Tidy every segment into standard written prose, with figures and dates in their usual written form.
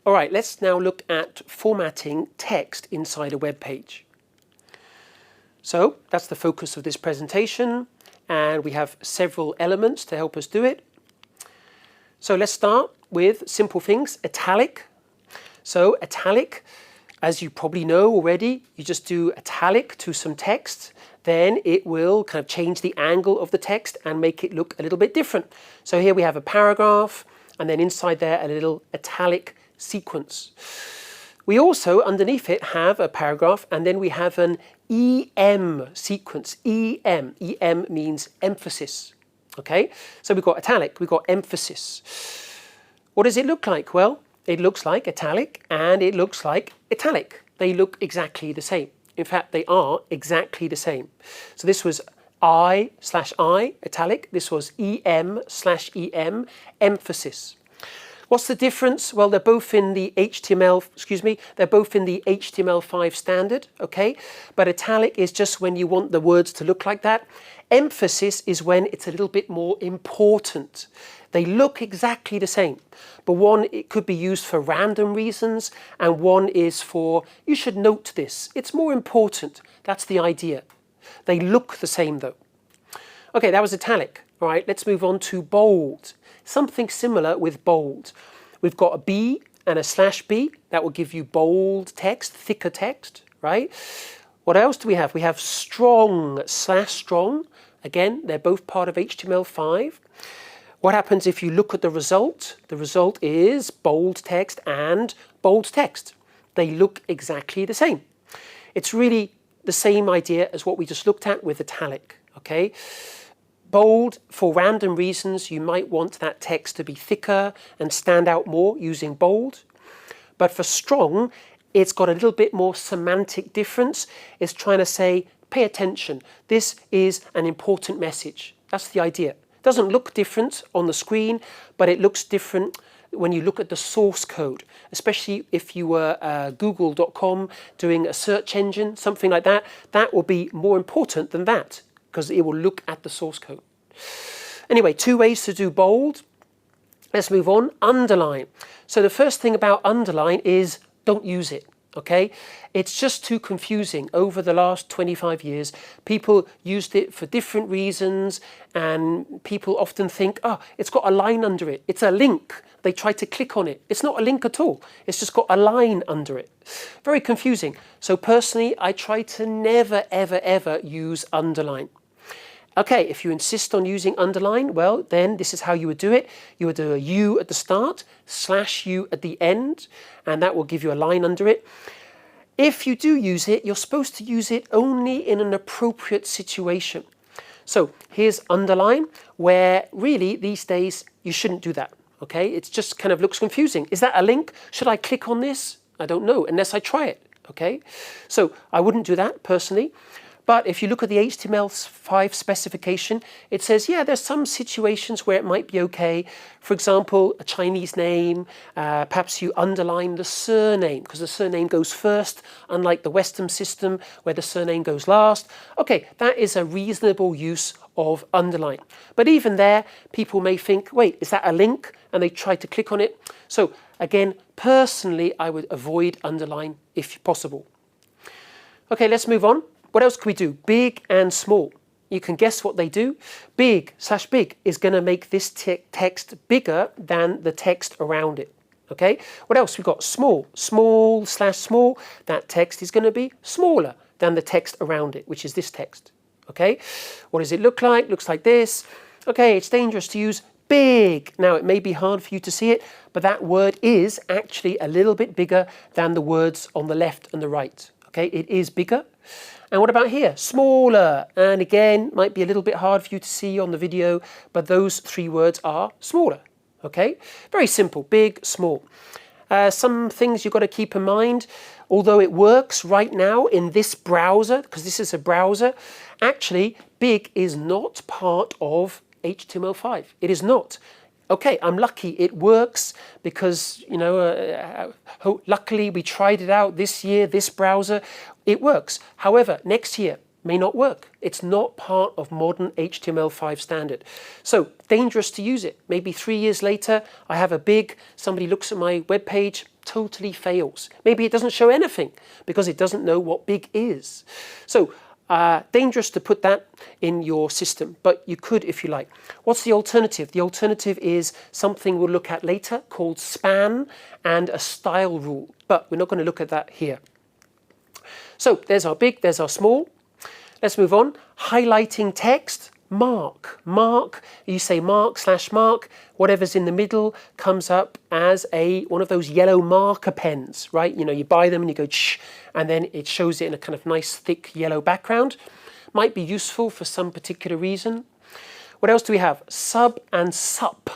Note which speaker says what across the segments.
Speaker 1: All right, let's now look at formatting text inside a web page. So that's the focus of this presentation, and we have several elements to help us do it. So let's start with simple things, italic. So italic, as you probably know already, you just do italic to some text, then it will kind of change the angle of the text and make it look a little bit different. So here we have a paragraph, and then inside there a little italic sequence. We also, underneath it, have a paragraph, and then we have an EM sequence. EM means emphasis. Okay, so we've got italic, we've got emphasis. What does it look like? Well, it looks like italic and it looks like italic. They look exactly the same. In fact, they are exactly the same. So this was I/I, italic. This was EM/EM, emphasis. What's the difference? Well, they're both in the they're both in the HTML5 standard, okay? But italic is just when you want the words to look like that. Emphasis is when it's a little bit more important. They look exactly the same, but one, it could be used for random reasons, and one is for, you should note this. It's more important. That's the idea. They look the same though. Okay, that was italic. All right, let's move on to bold. Something similar with bold. We've got a B and a /B. That will give you bold text, thicker text, right? What else do we have? We have strong/strong. Again, they're both part of HTML5. What happens if you look at the result? The result is bold text and bold text. They look exactly the same. It's really the same idea as what we just looked at with italic, okay? Bold, for random reasons, you might want that text to be thicker and stand out more using bold. But for strong, it's got a little bit more semantic difference. It's trying to say, pay attention. This is an important message. That's the idea. It doesn't look different on the screen, but it looks different when you look at the source code, especially if you were google.com doing a search engine, something like that. That will be more important than that, because it will look at the source code. Anyway, two ways to do bold. Let's move on. Underline. So the first thing about underline is don't use it, okay? It's just too confusing. Over the last 25 years, people used it for different reasons, and people often think, oh, it's got a line under it. It's a link. They try to click on it. It's not a link at all. It's just got a line under it. Very confusing. So personally, I try to never, ever, ever use underline. Okay, if you insist on using underline, well, then this is how you would do it. You would do a U at the start, /U at the end, and that will give you a line under it. If you do use it, you're supposed to use it only in an appropriate situation. So here's underline, where really these days you shouldn't do that, okay? It just kind of looks confusing. Is that a link? Should I click on this? I don't know, unless I try it, okay? So I wouldn't do that personally. But if you look at the HTML5 specification, it says, yeah, there's some situations where it might be okay. For example, a Chinese name, perhaps you underline the surname because the surname goes first, unlike the Western system where the surname goes last. Okay, that is a reasonable use of underline. But even there, people may think, wait, is that a link? And they try to click on it. So again, personally, I would avoid underline if possible. Okay, let's move on. What else can we do? Big and small. You can guess what they do. Big/big is going to make this text bigger than the text around it. Okay. What else? We've got small. Small/small. That text is going to be smaller than the text around it, which is this text. Okay. What does it look like? Looks like this. Okay. It's dangerous to use big. Now, it may be hard for you to see it, but that word is actually a little bit bigger than the words on the left and the right. Okay. It is bigger. And what about here? Smaller. And again, might be a little bit hard for you to see on the video, but those three words are smaller. Okay? Very simple. Big, small. Some things you've got to keep in mind. Although it works right now in this browser, because this is a browser, actually, big is not part of HTML5. It is not. Okay, I'm lucky it works because, you know, luckily we tried it out this year, this browser. It works. However, next year, may not work. It's not part of modern HTML5 standard. So dangerous to use it. Maybe 3 years later, I have a big, somebody looks at my web page, totally fails. Maybe it doesn't show anything because it doesn't know what big is. So dangerous to put that in your system, but you could if you like. What's the alternative? The alternative is something we'll look at later called span and a style rule, but we're not going to look at that here. So there's our big, there's our small. Let's move on. Highlighting text, mark. Mark, you say mark/mark, whatever's in the middle comes up as one of those yellow marker pens, right? You know, you buy them and you go shh, and then it shows it in a kind of nice thick yellow background. Might be useful for some particular reason. What else do we have? Sub and sup,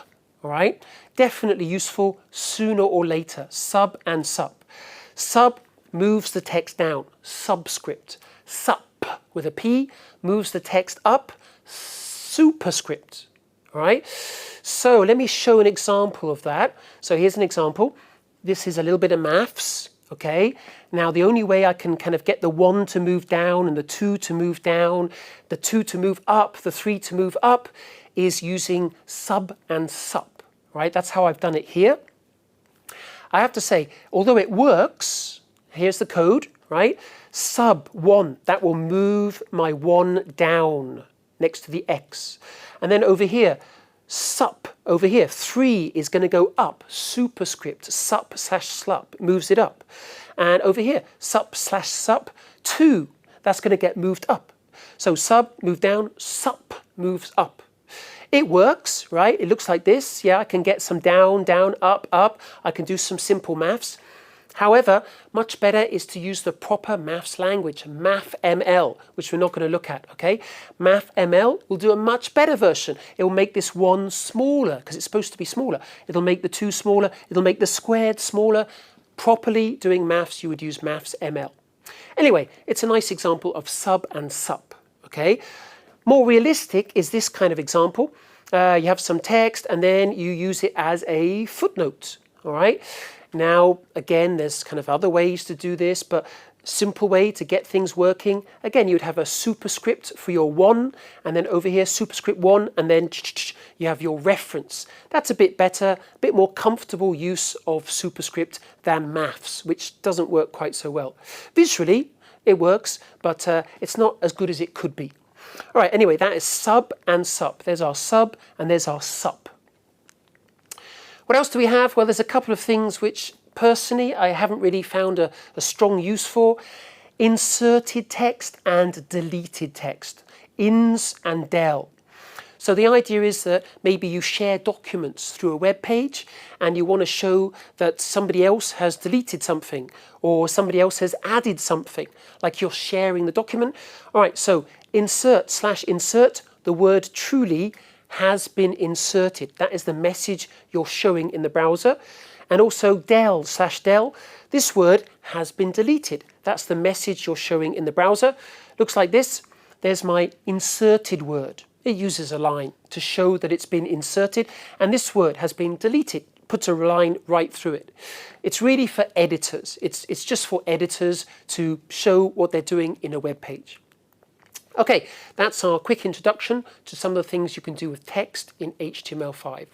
Speaker 1: all right? Definitely useful sooner or later, sub and sup. Sub moves the text down, subscript. Sup with a P moves the text up, superscript. All right, so let me show an example of that. So here's an example. This is a little bit of maths, okay? Now the only way I can kind of get the 1 to move down and the 2 to move down, the 2 to move up, the 3 to move up is using sub and sup, right? That's how I've done it here. I have to say, although it works, here's the code, right? Sub 1, that will move my 1 down next to the X. And then over here, sup, over here, 3 is going to go up, superscript, sup/slup, moves it up. And over here, sup/sup, 2, that's going to get moved up. So sub, move down, sup, moves up. It works, right? It looks like this. Yeah, I can get some down, down, up, up. I can do some simple maths. However, much better is to use the proper maths language, mathml, which we're not going to look at, okay? Mathml will do a much better version. It will make this 1 smaller, because it's supposed to be smaller. It'll make the 2 smaller. It'll make the squared smaller. Properly doing maths, you would use mathsml. Anyway, it's a nice example of sub and sup, okay? More realistic is this kind of example. You have some text, and then you use it as a footnote, all right? Now, again, there's kind of other ways to do this, but simple way to get things working. Again, you'd have a superscript for your 1, and then over here, superscript 1, and then you have your reference. That's a bit better, a bit more comfortable use of superscript than maths, which doesn't work quite so well. Visually, it works, but it's not as good as it could be. All right, anyway, that is sub and sup. There's our sub, and there's our sup. What else do we have? Well, there's a couple of things which, personally, I haven't really found a strong use for. Inserted text and deleted text. Ins and del. So the idea is that maybe you share documents through a web page and you want to show that somebody else has deleted something or somebody else has added something, like you're sharing the document. All right, so insert/insert, the word truly has been inserted. That is the message you're showing in the browser. And also del/del, this word has been deleted. That's the message you're showing in the browser. Looks like this. There's my inserted word. It uses a line to show that it's been inserted, and this word has been deleted. Puts a line right through it. It's really for editors. It's just for editors to show what they're doing in a web page. Okay, that's our quick introduction to some of the things you can do with text in HTML5.